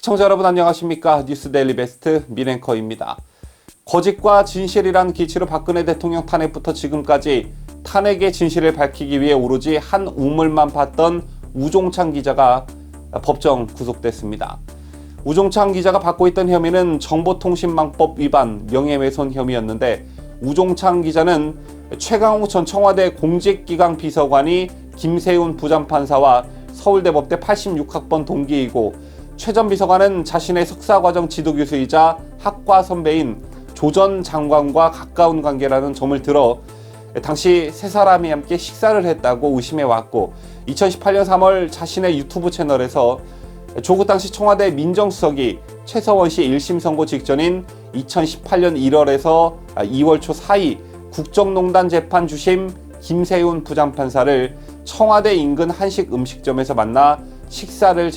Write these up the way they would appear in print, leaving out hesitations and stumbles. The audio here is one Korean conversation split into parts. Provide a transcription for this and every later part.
시청자 여러분 안녕하십니까? 뉴스데일리 베스트 민앵커입니다. 거짓과 진실이란 기치로 박근혜 대통령 탄핵부터 지금까지 탄핵의 진실을 밝히기 위해 오로지 한 우물만 봤던 우종찬 기자가 법정 구속됐습니다. 우종찬 기자가 받고 있던 혐의는 정보통신망법 위반 명예훼손 혐의였는데, 우종찬 기자는 최강욱 전 청와대 공직기강 비서관이 김세훈 부장판사와 서울대법대 86학번 동기이고, 최 전 비서관은 자신의 석사과정 지도교수이자 학과 선배인 조 전 장관과 가까운 관계라는 점을 들어 당시 세 사람이 함께 식사를 했다고 의심해왔고, 2018년 3월 자신의 유튜브 채널에서 조국 당시 청와대 민정수석이 최서원 씨 1심 선고 직전인 2018년 1월에서 2월 초 사이 국정농단 재판 주심 김세훈 부장판사를 청와대 인근 한식 음식점에서 만나 식사를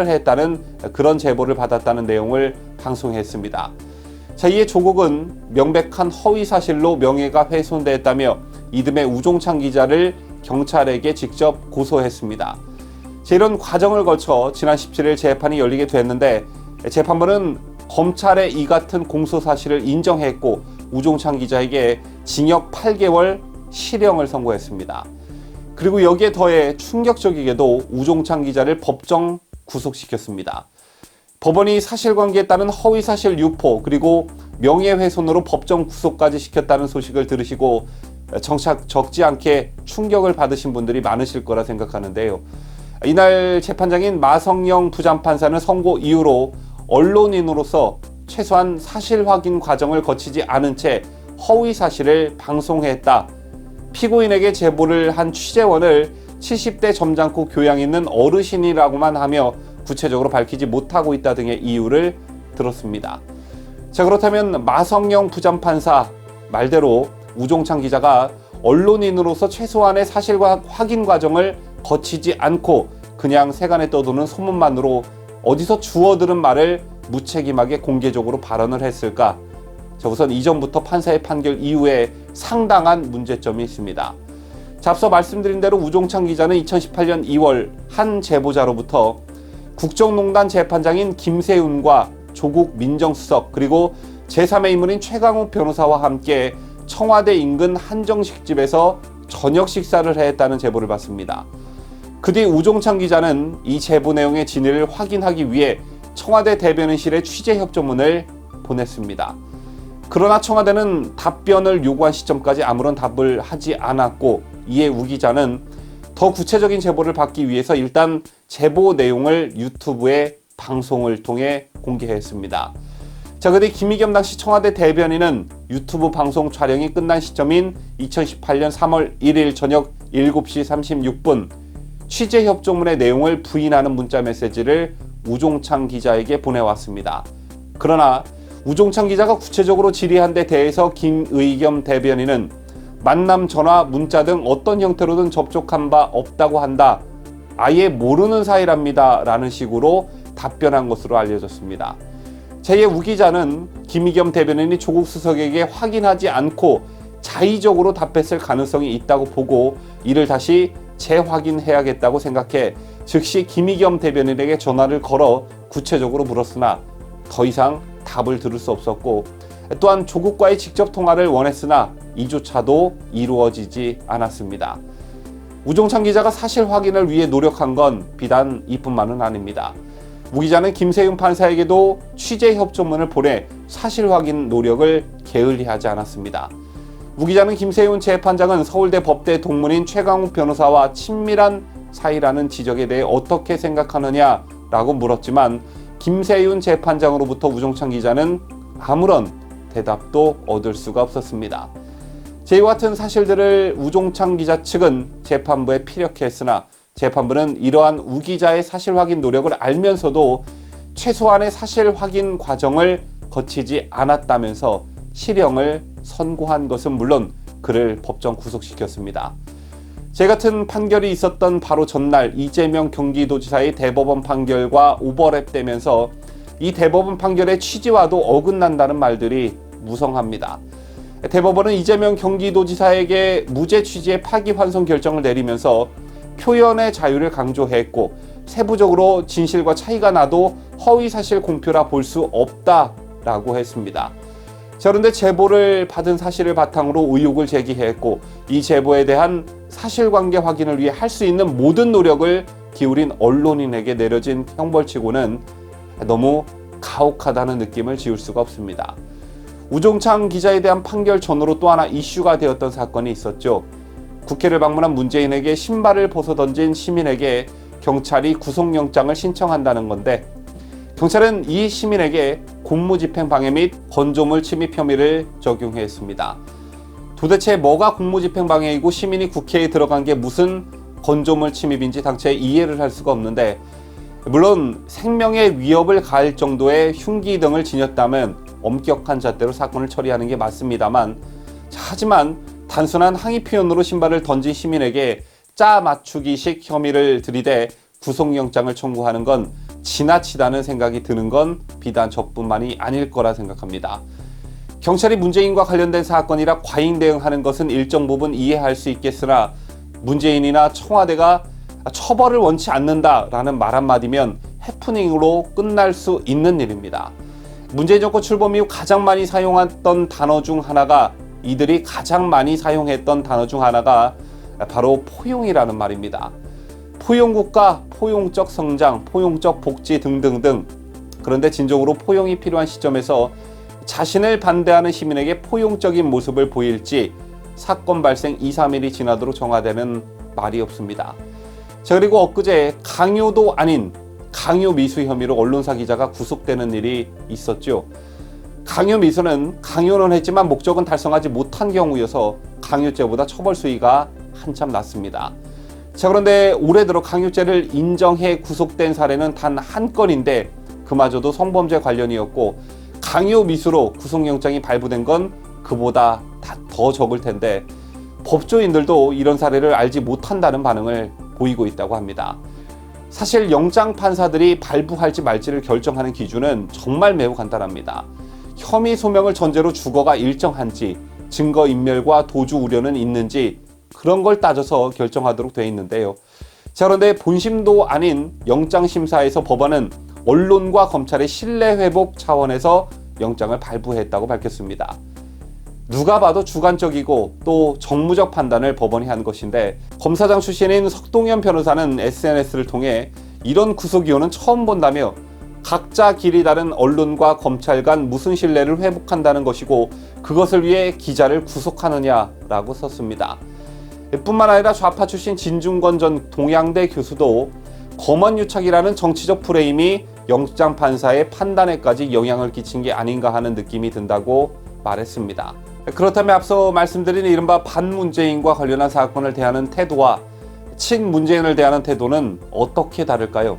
했다는 그런 제보를 받았다는 내용을 방송했습니다. 자, 이에 조국은 명백한 허위 사실로 명예가 훼손됐다며 이듬해 우종찬 기자를 경찰에게 직접 고소했습니다. 이런 과정을 거쳐 지난 17일 재판이 열리게 됐는데, 재판부는 검찰의 이 같은 공소 사실을 인정했고 우종찬 기자에게 징역 8개월 실형을 선고했습니다. 그리고 여기에 더해 충격적이게도 우종찬 기자를 법정 구속시켰습니다. 법원이 사실관계에 따른 허위사실 유포 그리고 명예훼손으로 법정 구속까지 시켰다는 소식을 들으시고 정작 적지 않게 충격을 받으신 분들이 많으실 거라 생각하는데요. 이날 재판장인 마성영 부장판사는 선고 이후로 언론인으로서 최소한 사실 확인 과정을 거치지 않은 채 허위 사실을 방송했다. 피고인에게 제보를 한 취재원을 70대 점잖고 교양 있는 어르신이라고만 하며 구체적으로 밝히지 못하고 있다 등의 이유를 들었습니다. 자, 그렇다면 마성영 부장판사 말대로 우종찬 기자가 언론인으로서 최소한의 사실과 확인 과정을 거치지 않고 그냥 세간에 떠도는 소문만으로 어디서 주워들은 말을 무책임하게 공개적으로 발언을 했을까? 자, 우선 이전부터 판사의 판결 이후에 상당한 문제점이 있습니다. 자, 앞서 말씀드린 대로 우종찬 기자는 2018년 2월 한 제보자로부터 국정농단 재판장인 김세훈과 조국 민정수석 그리고 제3의 인물인 최강욱 변호사와 함께 청와대 인근 한정식집에서 저녁 식사를 했다는 제보를 받습니다. 그 뒤 우종찬 기자는 이 제보 내용의 진위를 확인하기 위해 청와대 대변인실에 취재 협조문을 보냈습니다. 그러나 청와대는 답변을 요구한 시점까지 아무런 답을 하지 않았고, 이에 우 기자는 더 구체적인 제보를 받기 위해서 일단 제보 내용을 유튜브에 방송을 통해 공개했습니다. 자, 그때 김의겸 당시 청와대 대변인은 유튜브 방송 촬영이 끝난 시점인 2018년 3월 1일 저녁 7시 36분 취재 협조문의 내용을 부인하는 문자 메시지를 우종찬 기자에게 보내왔습니다. 그러나 우종찬 기자가 구체적으로 질의한 데 대해서 김의겸 대변인은 만남, 전화, 문자 등 어떤 형태로든 접촉한 바 없다고 한다. 아예 모르는 사이랍니다. 라는 식으로 답변한 것으로 알려졌습니다. 제2의 우 기자는 김의겸 대변인이 조국 수석에게 확인하지 않고 자의적으로 답했을 가능성이 있다고 보고 이를 다시 재확인해야겠다고 생각해 즉시 김의겸 대변인에게 전화를 걸어 구체적으로 물었으나 더 이상 답을 들을 수 없었고, 또한 조국과의 직접 통화를 원했으나 이조차도 이루어지지 않았습니다. 우종찬 기자가 사실 확인을 위해 노력한 건 비단 이뿐만은 아닙니다. 우 기자는 김세훈 판사에게도 취재 협조문을 보내 사실 확인 노력을 게을리하지 않았습니다. 우 기자는 김세훈 재판장은 서울대 법대 동문인 최강욱 변호사와 친밀한 사이라는 지적에 대해 어떻게 생각하느냐라고 물었지만 김세훈 재판장으로부터 우종찬 기자는 아무런 대답도 얻을 수가 없었습니다. 이와 같은 사실들을 우종찬 기자 측은 재판부에 피력했으나 재판부는 이러한 우 기자의 사실 확인 노력을 알면서도 최소한의 사실 확인 과정을 거치지 않았다면서 실형을 선고한 것은 물론 그를 법정 구속시켰습니다. 같은 판결이 있었던 바로 전날 이재명 경기도지사의 대법원 판결과 오버랩되면서 이 대법원 판결의 취지와도 어긋난다는 말들이 무성합니다. 대법원은 이재명 경기도지사에게 무죄 취지의 파기환송 결정을 내리면서 표현의 자유를 강조했고, 세부적으로 진실과 차이가 나도 허위사실 공표라 볼 수 없다라고 했습니다. 자, 그런데 제보를 받은 사실을 바탕으로 의혹을 제기했고 이 제보에 대한 사실관계 확인을 위해 할 수 있는 모든 노력을 기울인 언론인에게 내려진 형벌치고는 너무 가혹하다는 느낌을 지울 수가 없습니다. 우종창 기자에 대한 판결 전후로 또 하나 이슈가 되었던 사건이 있었죠. 국회를 방문한 문재인에게 신발을 벗어 던진 시민에게 경찰이 구속영장을 신청한다는 건데, 경찰은 이 시민에게 공무집행 방해 및 건조물 침입 혐의를 적용했습니다. 도대체 뭐가 공무집행 방해이고 시민이 국회에 들어간 게 무슨 건조물 침입인지 당최 이해를 할 수가 없는데, 물론 생명의 위협을 가할 정도의 흉기 등을 지녔다면 엄격한 잣대로 사건을 처리하는 게 맞습니다만, 하지만 단순한 항의 표현으로 신발을 던진 시민에게 짜 맞추기식 혐의를 들이대 구속영장을 청구하는 건 지나치다는 생각이 드는 건 비단 저뿐만이 아닐 거라 생각합니다. 경찰이 문재인과 관련된 사건이라 과잉 대응하는 것은 일정 부분 이해할 수 있겠으나 문재인이나 청와대가 처벌을 원치 않는다라는 말 한마디면 해프닝으로 끝날 수 있는 일입니다. 문재인 정권 출범 이후 가장 많이 사용했던 단어 중 하나가, 이들이 가장 많이 사용했던 단어 중 하나가 바로 포용이라는 말입니다. 포용국가, 포용적 성장, 포용적 복지 등등등. 그런데 진정으로 포용이 필요한 시점에서 자신을 반대하는 시민에게 포용적인 모습을 보일지 사건 발생 2, 3일이 지나도록 정화되는 말이 없습니다. 자, 그리고 엊그제 강요도 아닌 강요 미수 혐의로 언론사 기자가 구속되는 일이 있었죠. 강요 미수는 강요는 했지만 목적은 달성하지 못한 경우여서 강요죄보다 처벌 수위가 한참 낮습니다. 자, 그런데 올해 들어 강요죄를 인정해 구속된 사례는 단 한 건인데 그마저도 성범죄 관련이었고, 강요 미수로 구속영장이 발부된 건 그보다 더 적을 텐데 법조인들도 이런 사례를 알지 못한다는 반응을 보이고 있다고 합니다. 사실 영장 판사들이 발부할지 말지를 결정하는 기준은 정말 매우 간단합니다. 혐의 소명을 전제로 주거가 일정한지, 증거인멸과 도주 우려는 있는지, 그런 걸 따져서 결정하도록 되어 있는데요. 자, 그런데 본심도 아닌 영장심사에서 법원은 언론과 검찰의 신뢰회복 차원에서 영장을 발부했다고 밝혔습니다. 누가 봐도 주관적이고 또 정무적 판단을 법원이 한 것인데, 검사장 출신인 석동현 변호사는 SNS를 통해 이런 구속이유는 처음 본다며 각자 길이 다른 언론과 검찰 간 무슨 신뢰를 회복한다는 것이고 그것을 위해 기자를 구속하느냐라고 썼습니다. 뿐만 아니라 좌파 출신 진중권 전 동양대 교수도 검언유착이라는 정치적 프레임이 영장 판사의 판단에까지 영향을 끼친 게 아닌가 하는 느낌이 든다고 말했습니다. 그렇다면 앞서 말씀드린 이른바 반문재인과 관련한 사건을 대하는 태도와 친문재인을 대하는 태도는 어떻게 다를까요?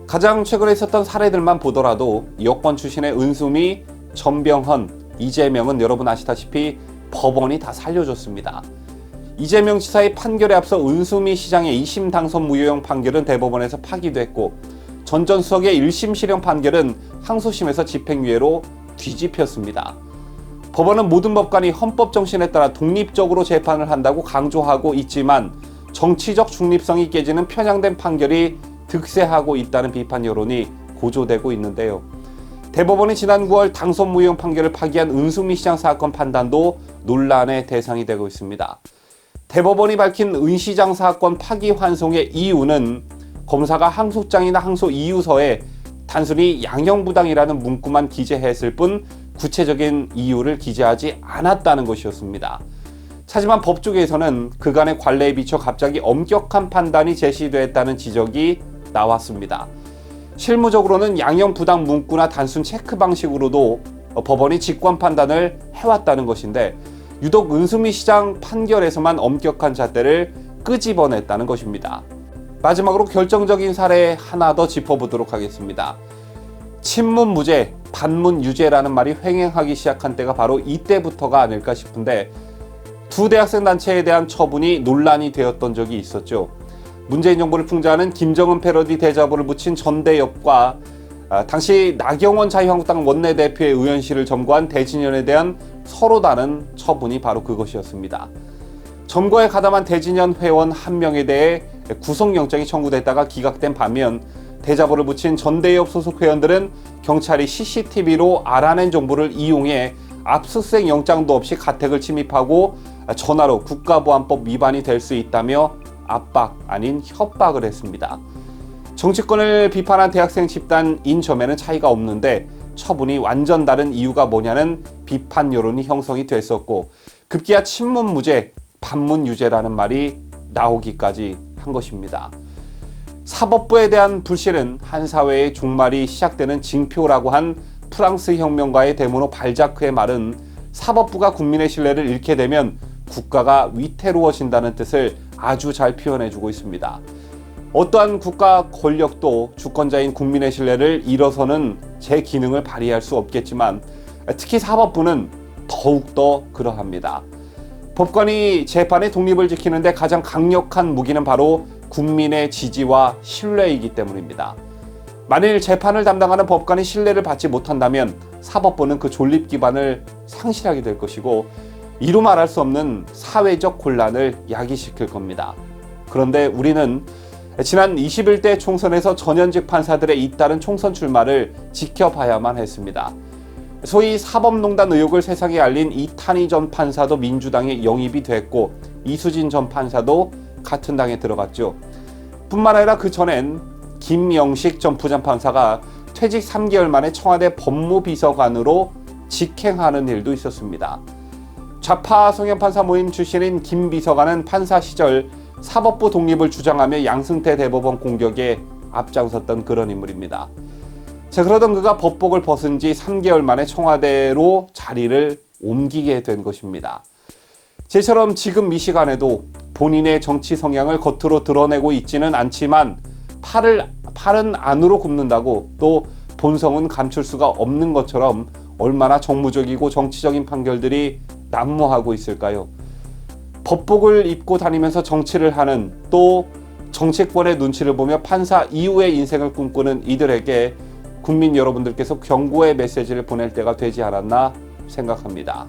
가장 최근에 있었던 사례들만 보더라도 여권 출신의 은수미, 전병헌, 이재명은 여러분 아시다시피 법원이 다 살려줬습니다. 이재명 지사의 판결에 앞서 은수미 시장의 2심 당선 무효형 판결은 대법원에서 파기됐고, 전 전 수석의 1심 실형 판결은 항소심에서 집행유예로 뒤집혔습니다. 법원은 모든 법관이 헌법 정신에 따라 독립적으로 재판을 한다고 강조하고 있지만 정치적 중립성이 깨지는 편향된 판결이 득세하고 있다는 비판 여론이 고조되고 있는데요. 대법원이 지난 9월 당선 무효형 판결을 파기한 은수미 시장 사건 판단도 논란의 대상이 되고 있습니다. 대법원이 밝힌 은 시장 사건 파기 환송의 이유는 검사가 항소장이나 항소 이유서에 단순히 양형부당이라는 문구만 기재했을 뿐 구체적인 이유를 기재하지 않았다는 것이었습니다. 하지만 법조계에서는 그간의 관례에 비춰 갑자기 엄격한 판단이 제시됐다는 지적이 나왔습니다. 실무적으로는 양형부당 문구나 단순 체크 방식으로도 법원이 직권 판단을 해왔다는 것인데, 유독 은수미 시장 판결에서만 엄격한 잣대를 끄집어냈다는 것입니다. 마지막으로 결정적인 사례 하나 더 짚어보도록 하겠습니다. 친문 무죄, 반문 유죄라는 말이 횡행하기 시작한 때가 바로 이때부터가 아닐까 싶은데, 두 대학생 단체에 대한 처분이 논란이 되었던 적이 있었죠. 문재인 정부를 풍자하는 김정은 패러디 대자보를 붙인 전대엽과 당시 나경원 자유한국당 원내대표의 의원실을 점거한 대진현에 대한 서로 다른 처분이 바로 그것이었습니다. 점거에 가담한 대진현 회원 한 명에 대해 구속영장이 청구됐다가 기각된 반면 대자보를 붙인 전대협 소속 회원들은 경찰이 CCTV로 알아낸 정보를 이용해 압수수색 영장도 없이 가택을 침입하고 전화로 국가보안법 위반이 될 수 있다며 압박 아닌 협박을 했습니다. 정치권을 비판한 대학생 집단 인점에는 차이가 없는데 처분이 완전 다른 이유가 뭐냐는 비판 여론이 형성이 됐었고 급기야 친문 무죄, 반문 유죄라는 말이 나오기까지 한 것입니다. 사법부에 대한 불신은 한 사회의 종말이 시작되는 징표라고 한 프랑스 혁명가의 데모노 발자크의 말은 사법부가 국민의 신뢰를 잃게 되면 국가가 위태로워진다는 뜻을 아주 잘 표현해주고 있습니다. 어떠한 국가 권력도 주권자인 국민의 신뢰를 잃어서는 제 기능을 발휘할 수 없겠지만 특히 사법부는 더욱더 그러합니다. 법관이 재판의 독립을 지키는데 가장 강력한 무기는 바로 국민의 지지와 신뢰이기 때문입니다. 만일 재판을 담당하는 법관이 신뢰를 받지 못한다면 사법부는 그 존립 기반을 상실하게 될 것이고 이루 말할 수 없는 사회적 혼란을 야기시킬 겁니다. 그런데 우리는 지난 21대 총선에서 전현직 판사들의 잇따른 총선 출마를 지켜봐야만 했습니다. 소위 사법농단 의혹을 세상에 알린 이탄희 전 판사도 민주당에 영입이 됐고 이수진 전 판사도 같은 당에 들어갔죠. 뿐만 아니라 그 전엔 김영식 전 부장판사가 퇴직 3개월 만에 청와대 법무비서관으로 직행하는 일도 있었습니다. 좌파 성형 판사 모임 출신인 김 비서관은 판사 시절 사법부 독립을 주장하며 양승태 대법원 공격에 앞장섰던 그런 인물입니다. 자, 그러던 그가 법복을 벗은 지 3개월 만에 청와대로 자리를 옮기게 된 것입니다. 제처럼 지금 이 시간에도 본인의 정치 성향을 겉으로 드러내고 있지는 않지만 팔은 안으로 굽는다고 또 본성은 감출 수가 없는 것처럼 얼마나 정무적이고 정치적인 판결들이 난무하고 있을까요? 법복을 입고 다니면서 정치를 하는 또 정치권의 눈치를 보며 판사 이후의 인생을 꿈꾸는 이들에게 국민 여러분들께서 경고의 메시지를 보낼 때가 되지 않았나 생각합니다.